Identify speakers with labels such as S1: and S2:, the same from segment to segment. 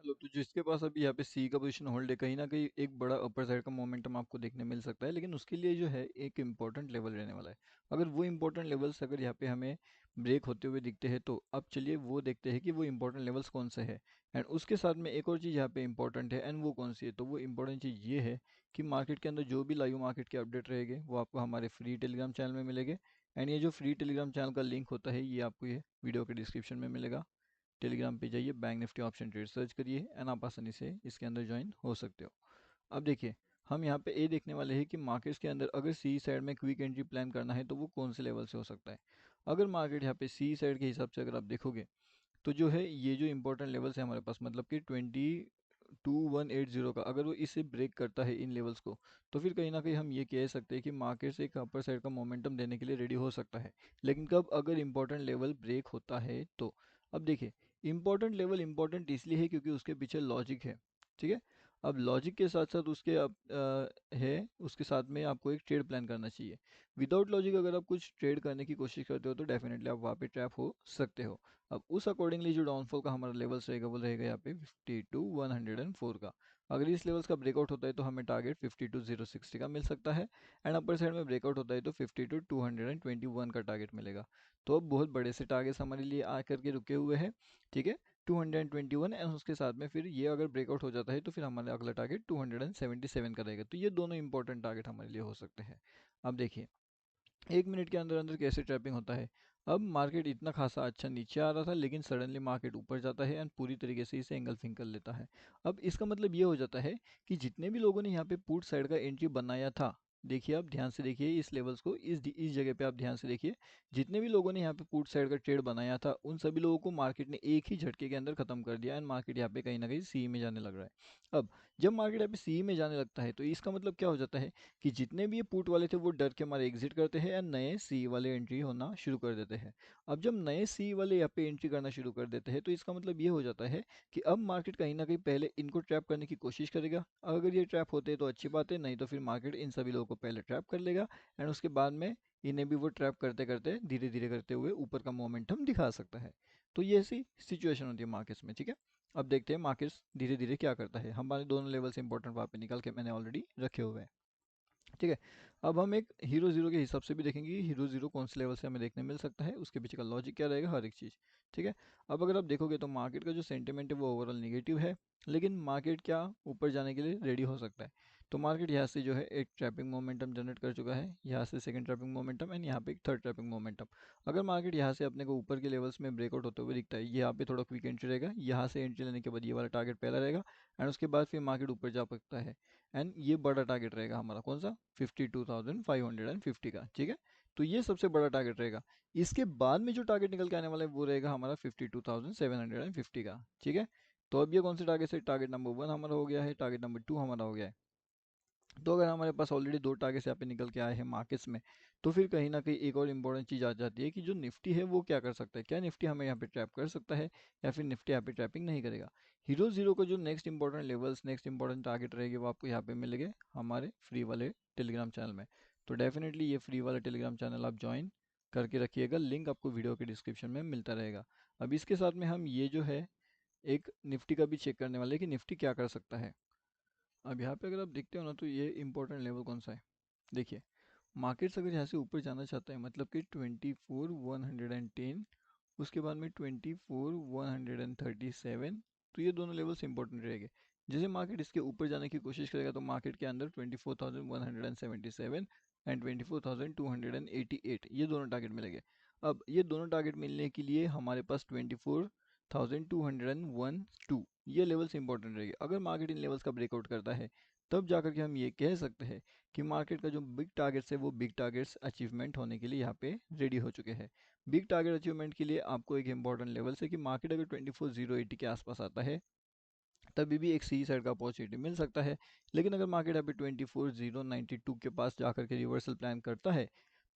S1: मतलब तो जिसके पास अभी यहाँ पे सी का पोजीशन होल्ड है, कहीं ना कहीं एक बड़ा अपर साइड का मोमेंटम आपको देखने मिल सकता है, लेकिन उसके लिए जो है एक इम्पोर्टेंट लेवल रहने वाला है। अगर वो इम्पोर्टेंट लेवल्स अगर यहाँ पे हमें ब्रेक होते हुए दिखते हैं, तो अब चलिए वो देखते हैं कि वो इम्पोर्टेंट लेवल्स कौन से हैं। एंड उसके साथ में एक और चीज़ यहाँ पे इम्पोर्टेंट है, एंड वो कौन सी है, तो वो इम्पोर्टेंट चीज़ ये है कि मार्केट के अंदर जो भी लाइव मार्केट के अपडेट रहेंगे वो आपको हमारे फ्री टेलीग्राम चैनल में मिलेंगे। एंड ये जो फ्री टेलीग्राम चैनल का लिंक होता है ये आपको ये वीडियो के डिस्क्रिप्शन में मिलेगा। टेलीग्राम पे जाइए, bank Nifty option trade search करिए एंड आप आसानी से इसके अंदर ज्वाइन हो सकते हो। अब देखिए, हम यहाँ पे ये देखने वाले हैं कि मार्केट्स के अंदर अगर सी साइड में क्विक एंट्री प्लान करना है तो वो कौन से लेवल से हो सकता है। अगर मार्केट यहाँ पे सी साइड के हिसाब से अगर आप देखोगे, तो जो है ये जो इंपॉर्टेंट लेवल्स है हमारे पास, मतलब कि 22,180 का, अगर वो इसे ब्रेक करता है इन लेवल्स को, तो फिर कहीं ना कहीं हम ये कह सकते हैं कि मार्केट से एक अपर साइड का मोमेंटम देने के लिए रेडी हो सकता है। लेकिन कब, अगर इंपॉर्टेंट लेवल ब्रेक होता है तो। अब देखिए, इंपॉर्टेंट लेवल इंपॉर्टेंट इसलिए है क्योंकि उसके पीछे लॉजिक है, ठीक है। अब लॉजिक के साथ साथ उसके उसके साथ में आपको एक ट्रेड प्लान करना चाहिए। विदाउट लॉजिक अगर आप कुछ ट्रेड करने की कोशिश करते हो तो डेफिनेटली आप वहाँ पे ट्रैप हो सकते हो। अब उस अकॉर्डिंगली जो डाउनफॉल का हमारा लेवल्स रहेगा वो रहेगा यहाँ पे 52,104 का। अगर इस लेवल्स का ब्रेकआउट होता है तो हमें टारगेट 52,060 का मिल सकता है। एंड अपर साइड में ब्रेकआउट होता है तो 52,221 का टारगेट मिलेगा। तो अब बहुत बड़े से टारगेट्स हमारे लिए आकर के रुके हुए हैं, ठीक है। 221, एंड उसके साथ में फिर ये अगर ब्रेकआउट हो जाता है तो फिर हमारा अगला टारगेट 277 का रहेगा। तो ये दोनों इंपॉर्टेंट टारगेट हमारे लिए हो सकते हैं। अब देखिए, 1 मिनट के अंदर अंदर कैसे ट्रैपिंग होता है। अब मार्केट इतना खासा अच्छा नीचे आ रहा था, लेकिन सडनली मार्केट ऊपर जाता है एंड पूरी तरीके से इसे एंगल्फिंग कर लेता है। अब इसका मतलब ये हो जाता है कि जितने भी लोगों ने यहाँ पे पुट साइड का एंट्री बनाया था, देखिए आप ध्यान से देखिए इस लेवल्स को, इस जगह पे आप ध्यान से देखिए, जितने भी लोगों ने यहाँ पे पुट साइड का ट्रेड बनाया था उन सभी लोगों को मार्केट ने एक ही झटके के अंदर खत्म कर दिया एंड मार्केट यहाँ पे कहीं ना कहीं सी में जाने लग रहा है। अब जब मार्केट यहाँ पे सी में जाने लगता है तो इसका मतलब क्या हो जाता है कि जितने भी ये पुट वाले थे वो डर के मारे एग्जिट करते हैं या नए सी वाले एंट्री होना शुरू कर देते हैं। अब जब नए सी वाले यहाँ पे एंट्री करना शुरू कर देते हैं तो इसका मतलब ये हो जाता है कि अब मार्केट कहीं ना कहीं पहले इनको ट्रैप करने की कोशिश करेगा। अगर ये ट्रैप होते हैं तो अच्छी बात है, नहीं तो फिर मार्केट इन सभी लोगों को पहले ट्रैप कर लेगा एंड उसके बाद में इन्हें भी वो ट्रैप करते करते धीरे धीरे करते हुए ऊपर का मोमेंटम दिखा सकता है। तो ये ऐसी सिचुएशन होती है मार्केट्स में, ठीक है। अब देखते हैं मार्केट्स धीरे धीरे क्या करता है। हमारे दोनों लेवल से इंपॉर्टेंट वहाँ पे निकाल के मैंने ऑलरेडी रखे हुए हैं, ठीक है। अब हम एक हीरो जीरो के हिसाब से भी देखेंगे कि हीरो जीरो कौन से लेवल से हमें देखने मिल सकता है, उसके पीछे का लॉजिक क्या रहेगा, हर एक चीज़, ठीक है। अब अगर आप देखोगे तो मार्केट का जो सेंटिमेंट है वो ओवरऑल निगेटिव है, लेकिन मार्केट क्या ऊपर जाने के लिए रेडी हो सकता है। तो मार्केट यहाँ से जो है एक ट्रैपिंग मोमेंटम जनरेट कर चुका है, यहाँ से सेकंड ट्रैपिंग मोमेंटम एंड यहाँ पे एक थर्ड ट्रैपिंग मोमेंटम। अगर मार्केट यहाँ से अपने को ऊपर के लेवल्स में ब्रेकआउट होते हुए दिखता है, यहाँ पे थोड़ा क्विक एंट्री रहेगा, यहाँ से एंट्री लेने के बाद ये वाला टारगेट पहला रहेगा एंड उसके बाद फिर मार्केट ऊपर जा सकता है। एंड ये बड़ा टारगेट रहेगा हमारा कौन सा, 52,550 का, ठीक है। तो ये सबसे बड़ा टारगेट रहेगा। इसके बाद में जो टारगेट निकल के आने वाला है वो रहेगा हमारा 52,750 का, ठीक है। तो अब ये कौन से टारगेट है, टारगेट नंबर 1 हमारा हो गया है, टारगेट नंबर 2 हमारा हो गया है। तो अगर हमारे पास ऑलरेडी दो टारगेट्स यहाँ पे निकल के आए हैं मार्केट्स में, तो फिर कहीं ना कहीं एक और इम्पोर्टेंट चीज़ आ जाती है कि जो निफ्टी है वो क्या कर सकता है, क्या निफ्टी हमें यहाँ पे ट्रैप कर सकता है या फिर निफ्टी यहाँ पे ट्रैपिंग नहीं करेगा। हीरो जीरो को जो next important levels, next important target रहेंगे वो आपको यहाँ पे मिलेंगे हमारे फ्री वाले टेलीग्राम चैनल में। तो डेफिनेटली ये फ्री वाला टेलीग्राम चैनल आप ज्वाइन करके रखिएगा, लिंक आपको वीडियो के डिस्क्रिप्शन में मिलता रहेगा। अब इसके साथ में हम ये जो है एक निफ्टी का भी चेक करने वाले हैं कि निफ्टी क्या कर सकता है। अब यहाँ पे अगर आप देखते हो ना तो ये इंपॉर्टेंट लेवल कौन सा है, देखिए। मार्केट्स अगर यहाँ से ऊपर जाना चाहता है, मतलब कि 24,110, उसके बाद में 24,137, तो ये दोनों लेवल्स इंपॉर्टेंट रहेंगे। जैसे मार्केट इसके ऊपर जाने की कोशिश करेगा तो मार्केट के अंदर 24,177 एंड 24,288 ये दोनों टारगेट मिलेंगे। अब ये दोनों टारगेट मिलने के लिए हमारे पास 24,201 ये लेवल्स इंपॉर्टेंट रहेंगे। अगर मार्केट इन लेवल्स का ब्रेकआउट करता है तब जाकर के हम ये कह सकते हैं कि मार्केट का जो बिग टारगेट्स है वो बिग टारगेट्स अचीवमेंट होने के लिए यहाँ पे रेडी हो चुके हैं। बिग टारगेट अचीवमेंट के लिए आपको एक इंपॉर्टेंट लेवल से कि मार्केट अगर 24,080 के आसपास आता है तभी भी एक सी साइड का अपॉर्चुनिटी मिल सकता है। लेकिन अगर मार्केट अभी 24,092 के पास जाकर के रिवर्सल प्लान करता है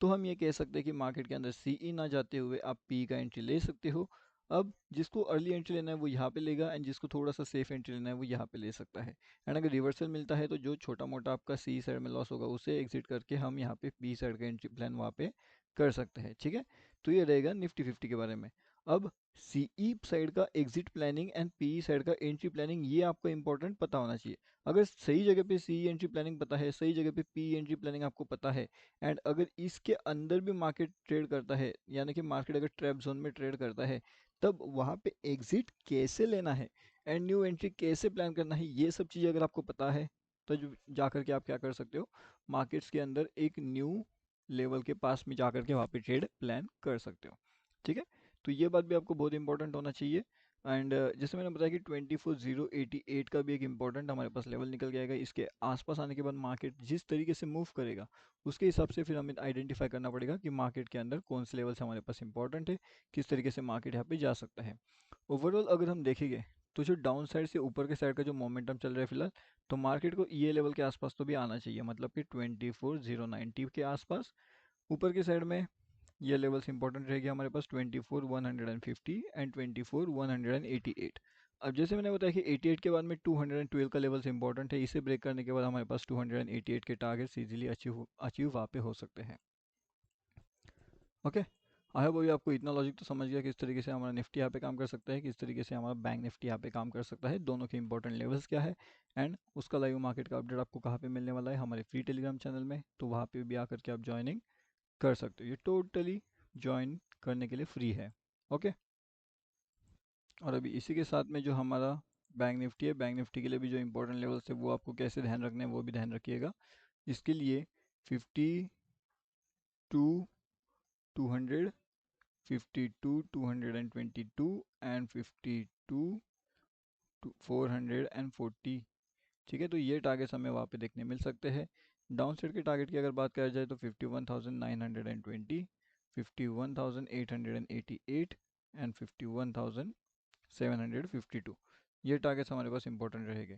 S1: तो हम ये कह सकते हैं कि मार्केट के अंदर सी ई ना जाते हुए आप पी का एंट्री ले सकते हो। अब जिसको अर्ली एंट्री लेना है वो यहाँ पे लेगा एंड जिसको थोड़ा सा सेफ एंट्री लेना है वो यहाँ पे ले सकता है। एंड अगर रिवर्सल मिलता है तो जो छोटा मोटा आपका सी साइड में लॉस होगा उसे एग्जिट करके हम यहाँ पे बी साइड का एंट्री प्लान वहाँ पे कर सकते हैं, ठीक है। तो ये रहेगा निफ्टी 50 के बारे में। अब सीई साइड का exit planning and PE side का एंट्री प्लानिंग, ये आपको इंपॉर्टेंट पता होना चाहिए। अगर सही जगह पे सीई एंट्री प्लानिंग पता है, सही जगह पे पीई एंट्री प्लानिंग आपको पता है, एंड अगर इसके अंदर भी मार्केट ट्रेड करता है, यानी कि मार्केट अगर ट्रैप जोन में ट्रेड करता है, तब वहाँ पे एग्जिट कैसे लेना है एंड न्यू एंट्री कैसे प्लान करना है, ये सब चीज़ें अगर आपको पता है तो जा करके आप क्या कर सकते हो, मार्केट्स के अंदर एक न्यू लेवल के पास में जा करके वहाँ पे ट्रेड प्लान कर सकते हो। ठीक है, तो ये बात भी आपको बहुत इंपॉर्टेंट होना चाहिए। एंड जैसे मैंने बताया कि 24,088 का भी एक इंपॉर्टेंट हमारे पास लेवल निकल के आएगा। इसके आसपास आने के बाद मार्केट जिस तरीके से मूव करेगा, उसके हिसाब से फिर हमें आइडेंटिफाई करना पड़ेगा कि मार्केट के अंदर कौन से लेवल्स हमारे पास इंपॉर्टेंट है, किस तरीके से मार्केट यहाँ पे जा सकता है। ओवरऑल अगर हम देखेंगे तो जो डाउन साइड से ऊपर के साइड का जो मोमेंटम चल रहा है फिलहाल, तो मार्केट को ये लेवल के आसपास तो भी आना चाहिए, मतलब कि 24,090 के आसपास। ऊपर की साइड में ये लेवल्स इंपॉर्टेंट रहेगी हमारे पास 24,150 एंड 24,188। अब जैसे मैंने बताया कि 88 के बाद में 212 का लेवल्स इंपॉर्टेंट है, इसे ब्रेक करने के बाद हमारे पास 288 के टारगेट्स इजीली अचीव वहाँ पे हो सकते हैं। ओके, आई होप अभी आपको इतना लॉजिक तो समझ गया किस तरीके से हमारा निफ्टी यहाँ पे काम कर सकता है, किस तरीके से हमारा बैंक निफ्टी यहाँ पे काम कर सकता है, दोनों के इंपॉर्टेंट लेवल्स क्या है, एंड उसका लाइव मार्केट का अपडेट आपको कहाँ पे मिलने वाला है, हमारे फ्री टेलीग्राम चैनल में। तो वहाँ पे भी आकर के आप ज्वाइनिंग कर सकते हो, ये टोटली ज्वाइन करने के लिए फ्री है। ओके, और अभी इसी के साथ में जो हमारा बैंक निफ्टी है, बैंक निफ्टी के लिए भी जो इंपॉर्टेंट लेवल्स है वो आपको कैसे ध्यान रखने हैं वो भी ध्यान रखिएगा। इसके लिए 52 200, 52 222 एंड 52 440, ठीक है, तो ये टारगेट्स हमें वहाँ पे देखने मिल सकते हैं। डाउन साइड के टारगेट की अगर बात करा जाए तो 51,920, 51,888 एंड 51,752, ये टारगेट्स हमारे पास इंपॉर्टेंट रहेंगे।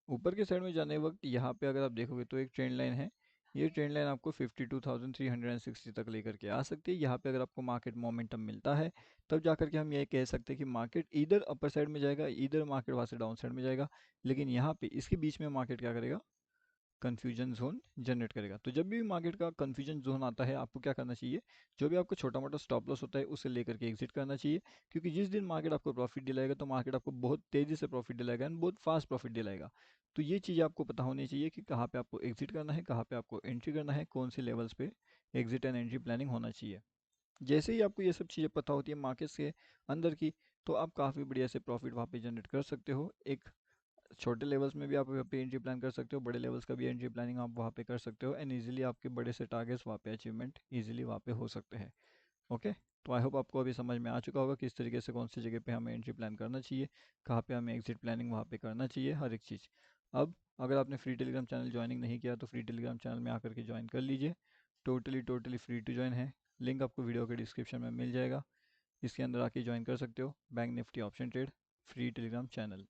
S1: ऊपर के साइड में जाने वक्त यहाँ पे अगर आप देखोगे तो एक ट्रेंड लाइन है, ये ट्रेंड लाइन आपको 52,360 तक लेकर के आ सकती है। यहाँ पे अगर आपको मार्केट मोमेंटम मिलता है, तब जाकर के हम ये कह सकते हैं कि मार्केट इधर अपर साइड में जाएगा, इधर मार्केट वहाँ से डाउन साइड में जाएगा, लेकिन यहाँ पे इसके बीच में मार्केट क्या करेगा, कन्फ्यूजन जोन जनरेट करेगा। तो जब भी मार्केट का कन्फ्यूजन जोन आता है, आपको क्या करना चाहिए, जो भी आपको छोटा मोटा स्टॉप लॉस होता है उसे लेकर के एग्जिट करना चाहिए, क्योंकि जिस दिन मार्केट आपको प्रॉफिट दिलाएगा तो मार्केट आपको बहुत तेज़ी से प्रॉफिट दिलाएगा एंड बहुत फास्ट प्रॉफिट दिलाएगा। तो ये चीज़ें आपको पता होनी चाहिए कि कहाँ पे आपको एग्जिट करना है, कहाँ पे आपको एंट्री करना है, कौन से लेवल्स पे एग्जिट एंड एंट्री प्लानिंग होना चाहिए। जैसे ही आपको ये सब चीज़ें पता होती है मार्केट के अंदर की, तो आप काफ़ी बढ़िया से प्रॉफिट वहाँ पे जनरेट कर सकते हो। एक छोटे लेवल्स में भी आप वहाँ पे एंट्री प्लान कर सकते हो, बड़े लेवल्स का भी एंट्री प्लानिंग आप वहाँ पे कर सकते हो, एंड इजीली आपके बड़े से टारगेट्स वहाँ पे अचीवमेंट इजीली वहाँ पे हो सकते हैं। ओके, तो आई होप आपको अभी समझ में आ चुका होगा किस तरीके से कौन सी जगह पे हमें एंट्री प्लान करना चाहिए, कहाँ पे हमें एग्जिट प्लानिंग वहाँ पे करना चाहिए, हर एक चीज़। अब अगर आपने फ्री टेलीग्राम चैनल ज्वाइनिंग नहीं किया तो फ्री टेलीग्राम चैनल में आकर के ज्वाइन कर लीजिए, टोटली फ्री टू ज्वाइन है। लिंक आपको वीडियो के डिस्क्रिप्शन में मिल जाएगा, इसके अंदर आके ज्वाइन कर सकते हो bank Nifty option trade free Telegram channel.